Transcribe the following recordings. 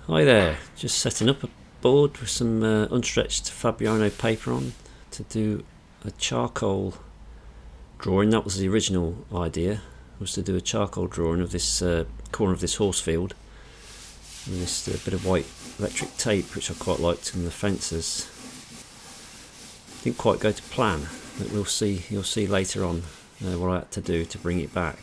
Hi there, just setting up a board with some unstretched Fabriano paper on to do a charcoal drawing. That was the original idea, was to do a charcoal drawing of this corner of this horse field, and this bit of white electric tape which I quite liked in the fences. Didn't quite go to plan, but you'll see later on what I had to do to bring it back.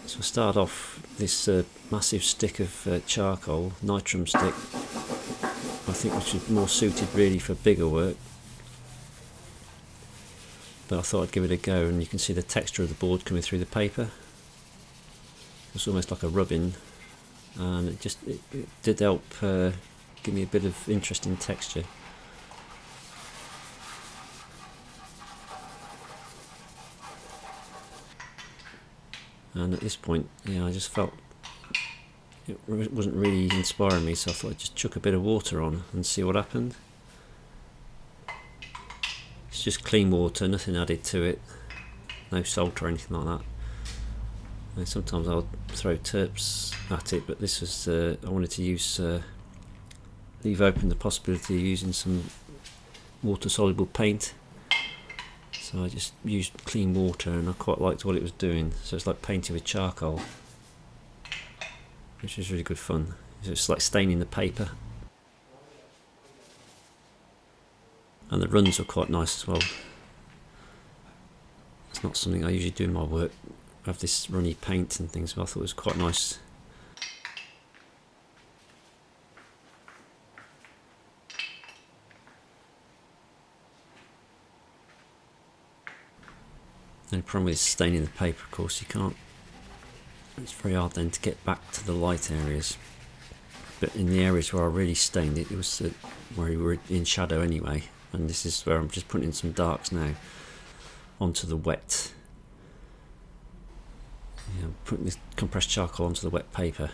So I start off this massive stick of charcoal, Nitram stick, I think which is more suited really for bigger work, but I thought I'd give it a go, and you can see the texture of the board coming through the paper. It's almost like a rubbing, and it did help give me a bit of interesting texture. And at this point, I just felt it wasn't really inspiring me, so I thought I'd just chuck a bit of water on and see what happened. It's just clean water, nothing added to it, no salt or anything like that. And sometimes I'll throw terps at it, but this was I wanted to leave open the possibility of using some water-soluble paint. So I just used clean water, and I quite liked what it was doing. So it's like painting with charcoal, which is really good fun. It's like staining the paper. And the runs were quite nice as well. It's not something I usually do in my work, I have this runny paint and things, but I thought it was quite nice. The problem with staining the paper, of course, it's very hard then to get back to the light areas. But in the areas where I really stained it, it was where we were in shadow anyway, and this is where I'm just putting some darks now onto the wet. Putting this compressed charcoal onto the wet paper,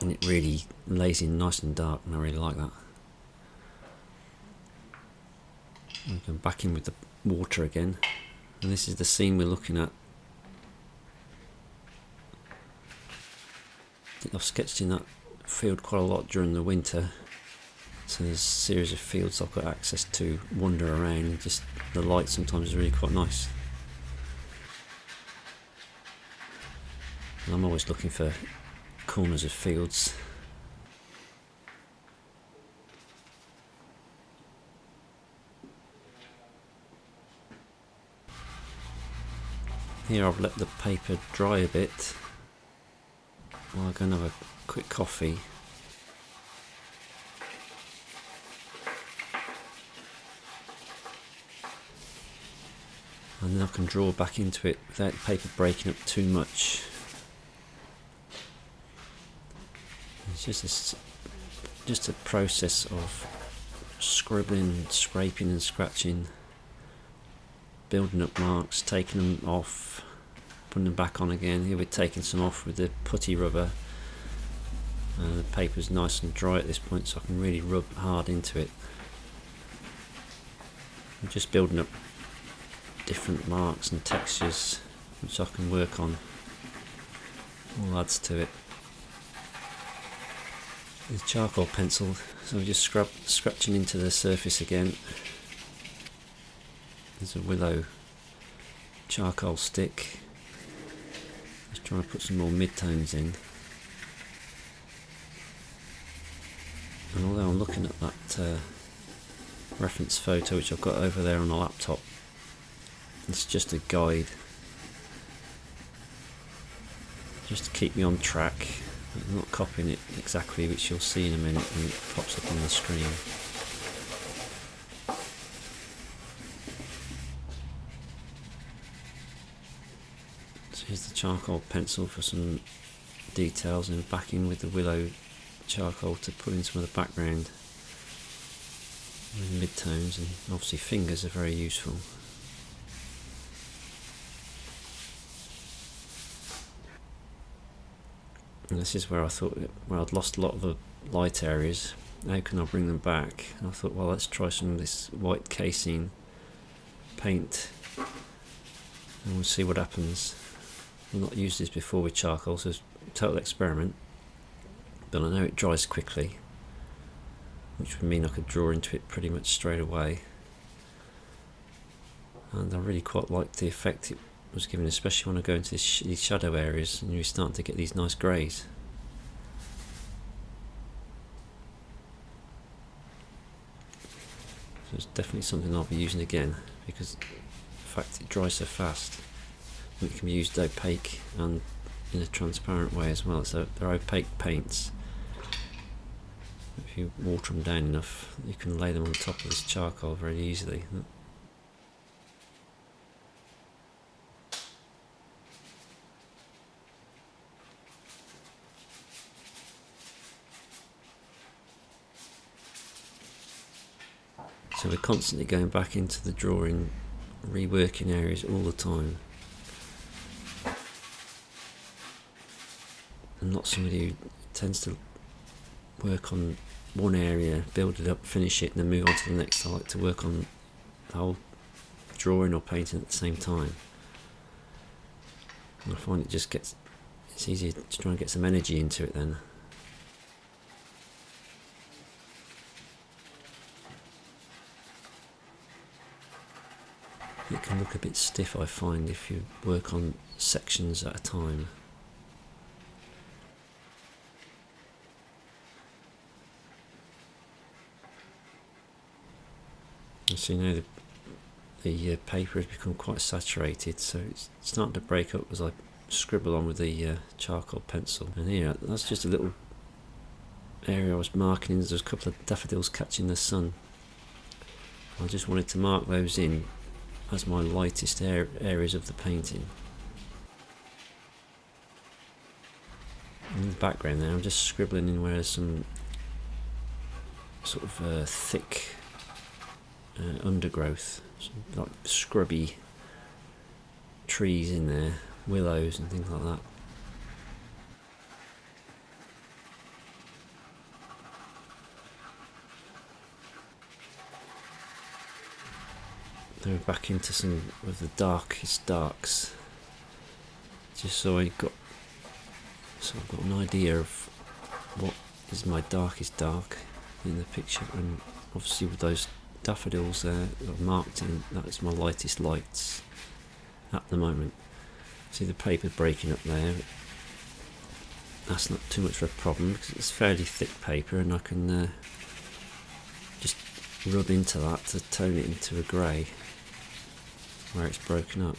and it really lays in nice and dark, and I really like that. I'm going back in with the water again, and this is the scene we're looking at. I've sketched in that field quite a lot during the winter, so there's a series of fields I've got access to wander around, and just the light sometimes is really quite nice. And I'm always looking for corners of fields. Here I've let the paper dry a bit while I go and have a quick coffee. And then I can draw back into it without the paper breaking up too much. It's just a process of scribbling, scraping and scratching, building up marks, taking them off, putting them back on again. Here we're taking some off with the putty rubber. The paper's nice and dry at this point, so I can really rub hard into it. I'm just building up different marks and textures which I can work on. All adds to it. With charcoal pencil, so we're just scratching into the surface again. There's a willow charcoal stick. Just trying to put some more mid-tones in. And although I'm looking at that reference photo which I've got over there on the laptop, it's just a guide, just to keep me on track. I'm not copying it exactly, which you'll see in a minute when it pops up on the screen. So here's the charcoal pencil for some details, and back in with the willow charcoal to put in some of the background with mid-tones, and obviously fingers are very useful. And this is where I thought, I'd lost a lot of the light areas. How can I bring them back? And I thought, well, let's try some of this white Casein paint, and we'll see what happens. I've not used this before with charcoal, so it's a total experiment, but I know it dries quickly, which would mean I could draw into it pretty much straight away. And I really quite liked the effect it was giving, especially when I go into these shadow areas and you're starting to get these nice greys. So it's definitely something I'll be using again, because the fact it dries so fast. It can be used opaque and in a transparent way as well, so they're opaque paints. If you water them down enough, you can lay them on top of this charcoal very easily. So we're constantly going back into the drawing, reworking areas all the time. I'm not somebody who tends to work on one area, build it up, finish it, and then move on to the next. I like to work on the whole drawing or painting at the same time. And I find it's easier to try and get some energy into it then. It can look a bit stiff, I find, if you work on sections at a time. So you know the paper has become quite saturated, so it's starting to break up as I scribble on with the charcoal pencil. And here, that's just a little area I was marking. There's a couple of daffodils catching the sun. I just wanted to mark those in as my lightest areas of the painting. In the background there, I'm just scribbling in where there's some sort of thick undergrowth, some like scrubby trees in there, willows and things like that. Then we're back into some of the darkest darks, just so I've got an idea of what is my darkest dark in the picture. And obviously with those daffodils there I've marked in, that's my lightest lights at the moment. See the paper breaking up there, that's not too much of a problem because it's fairly thick paper, and I can just rub into that to tone it into a grey where it's broken up.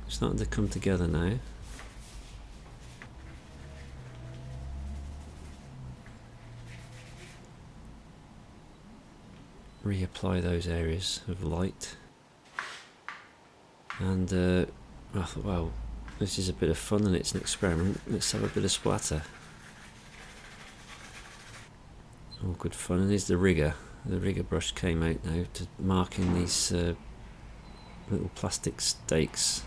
It's starting to come together now. Reapply those areas of light, and I thought, well, this is a bit of fun and it's an experiment, let's have a bit of splatter. All good fun. And here's the rigger brush came out now to mark in these little plastic stakes,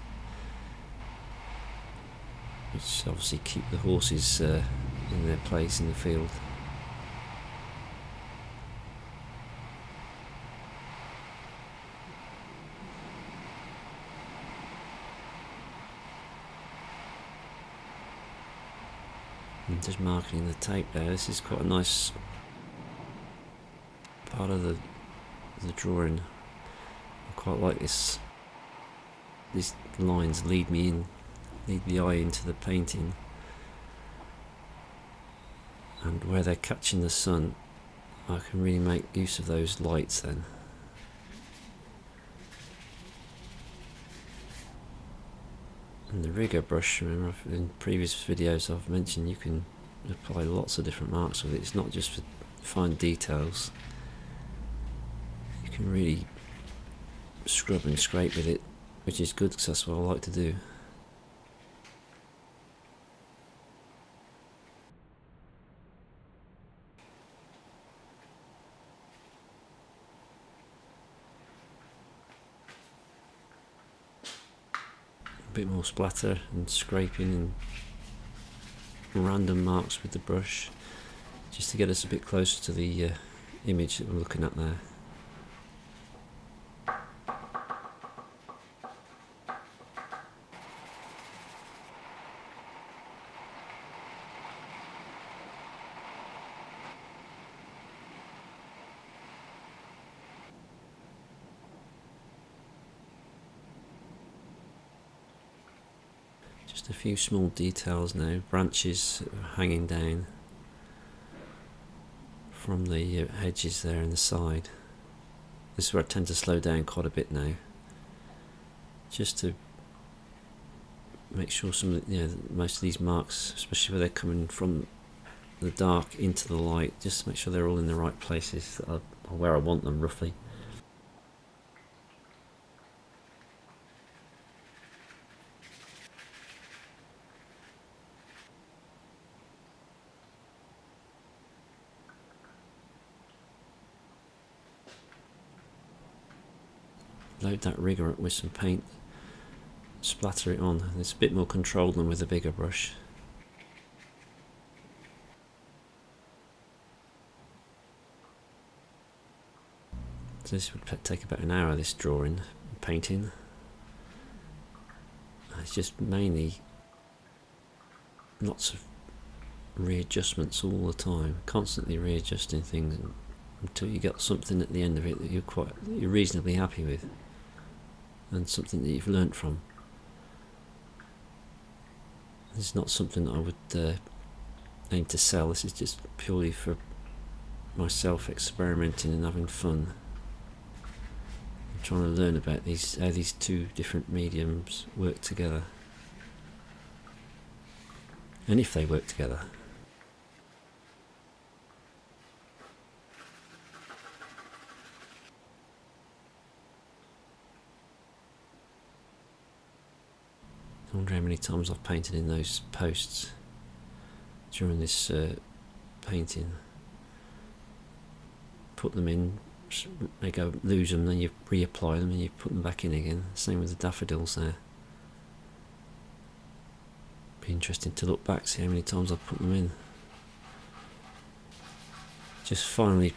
which obviously keep the horses in their place in the field. And just marking the tape there. This is quite a nice part of the drawing. I quite like this. These lines lead the eye into the painting, and where they're catching the sun, I can really make use of those lights then. And the rigger brush, remember in previous videos I've mentioned you can apply lots of different marks with it. It's not just for fine details. You can really scrub and scrape with it, which is good because that's what I like to do. A bit more splatter and scraping and random marks with the brush, just to get us a bit closer to the image that we're looking at there. Just a few small details now, branches hanging down from the hedges there in the side. This is where I tend to slow down quite a bit now, just to make sure some of the, most of these marks, especially where they're coming from the dark into the light, just to make sure they're all in the right places or where I want them roughly. Load that rigger up with some paint, splatter it on. It's a bit more controlled than with a bigger brush. So this would take about an hour, this drawing, painting. It's just mainly lots of readjustments all the time, constantly readjusting things until you get something at the end of it that you're reasonably happy with, and something that you've learnt from. This is not something that I would aim to sell. This is just purely for myself, experimenting and having fun. I'm trying to learn about how these two different mediums work together, and if they work together. I wonder how many times I've painted in those posts during this painting. Put them in, they go, lose them, then you reapply them and you put them back in again. Same with the daffodils there. Be interesting to look back, see how many times I've put them in. Just finally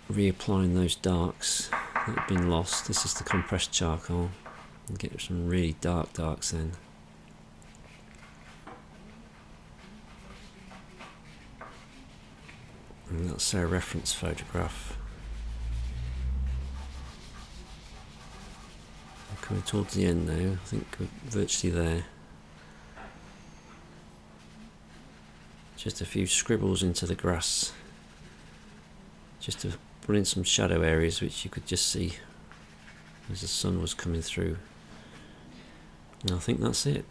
reapplying those darks that have been lost. This is the compressed charcoal, and get some really dark darks then. And that's our reference photograph. I'm coming towards the end now, I think we're virtually there. Just a few scribbles into the grass, just to put in some shadow areas which you could just see as the sun was coming through. And I think that's it.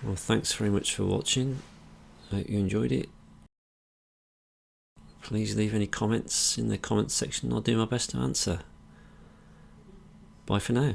Well, thanks very much for watching. I hope you enjoyed it. Please leave any comments in the comments section. I'll do my best to answer. Bye for now.